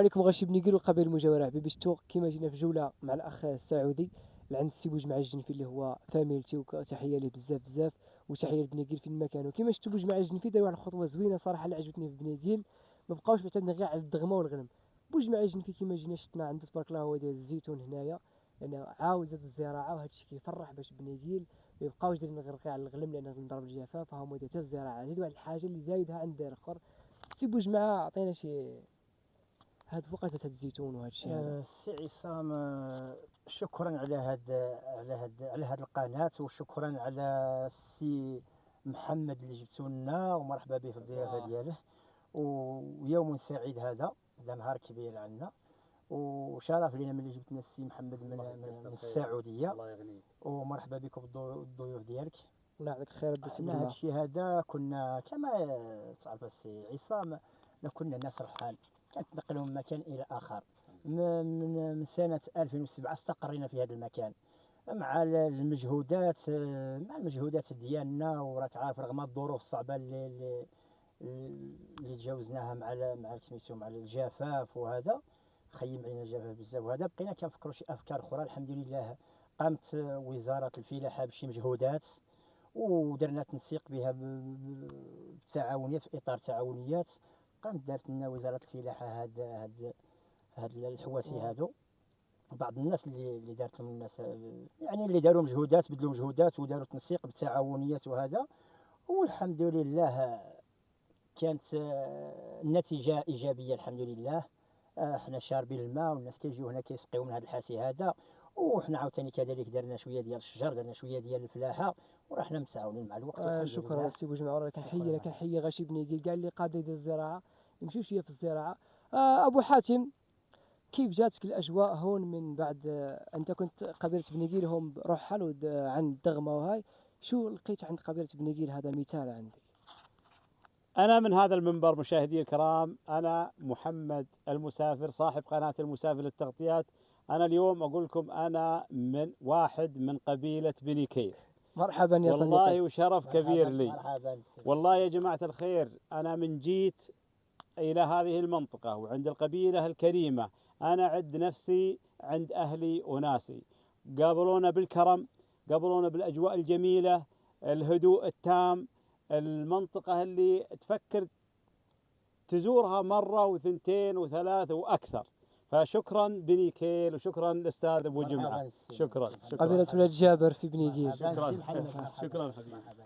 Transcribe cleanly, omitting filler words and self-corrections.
عليكم غاشي بنيكير وقبيل المجاورة ببشتو كيما جينا في جولة مع الأخ السعودي لعند السي بوجمع الجنفي اللي هو فاميلتي وتحية ليه بزاف بزاف وتحية لبنيكيل فين ما كانوا كيما شفتوا بوجمع الجنفي دار واحد الخطوة زوينة صراحة اللي عجبتني في بنيكيل ما بقاوش معتمدين غير على الدغمة والغنم بوجمع الجنفي كيما جينا شفنا عنده تبارك الله هو ديال الزيتون هنايا لأن عاود زاد الزراعة وهذا الشيء كيفرح باش بنيكيل ما يبقاوش دايرين غير على الغنم لأن نضرب الجفاف فهم حتى الزراعة زيد واحد الحاجة اللي زايدها عند دار آخر السي بوجمع عطينا شي هاد فوقات هاد الزيتون وهاد الشيء هذا السي عصام، شكرا على هاد القناة، وشكرا على السي محمد اللي جبتو لنا، ومرحبا به في الضيافة دياله. ويوم سعيد هذا نهار كبير عندنا، وشرف لينا ملي جبتنا السي محمد من السعودية. الله يغنيك. ومرحبا بكم الضيوف ديالك. الله يعطيك الخير السي هذا الشيء هذا كنا كما تعرف السي عصام، كنا ناس رحال كنتنقلوا من مكان الى اخر. من سنه 2007 استقرينا في هذا المكان مع المجهودات ديالنا، وراك عارف رغم الظروف الصعبه اللي تجاوزناها مع سميتو مع الجفاف، وهذا خيم علينا الجفاف بزاف، وهذا بقينا كنفكروا شي افكار اخرى. الحمد لله قامت وزاره الفلاحه بشي مجهودات، ودرنا تنسيق بها بالتعاونيات في اطار تعاونيات. قامت دارت لنا وزاره الفلاحه هاد الحواسي هادو. بعض الناس اللي دارت لهم الناس، يعني اللي داروا مجهودات، بدلوا مجهودات وداروا تنسيق بالتعاونيات وهذا، والحمد لله كانت النتيجه ايجابيه الحمد لله. حنا شاربين الماء، والناس كيجيو هنا كيسقيو من هذا الحاسي هذا، وحنا عاوتاني كذلك درنا شويه ديال الشجر، درنا شويه ديال الفلاحه، وراه حنا متعاونين مع الوقت. شكرا السي بوجمع راه كنحيي غاشي بنيكيل كاع اللي قادر يدير الزراعه يمشيو شويه في الزراعه. ابو حاتم، كيف جاتك الاجواء هون من بعد انت كنت قبيله بنيكيل هم رحل عن الدغمه وهاي، شو لقيت عند قبيله بنيكيل هذا مثال عندك؟ أنا من هذا المنبر مشاهدي الكرام، أنا محمد المسافر صاحب قناة المسافر للتغطيات. أنا اليوم أقول لكم أنا واحد من قبيلة بنيكيل. مرحبا يا صديقي. والله وشرف كبير لي. مرحبا. والله يا جماعة الخير، أنا من جيت إلى هذه المنطقة وعند القبيلة الكريمة، أنا عد نفسي عند أهلي وناسي، قابلونا بالكرم، قابلونا بالأجواء الجميلة، الهدوء التام، المنطقة اللي تفكر تزورها مرة وثنتين وثلاث وأكثر. فشكرا بنيكيل، وشكرا الأستاذ أبو جمعة. شكرا. قبيلة ولاد جابر في بنيكيل. شكرا. شكرا حبيبي.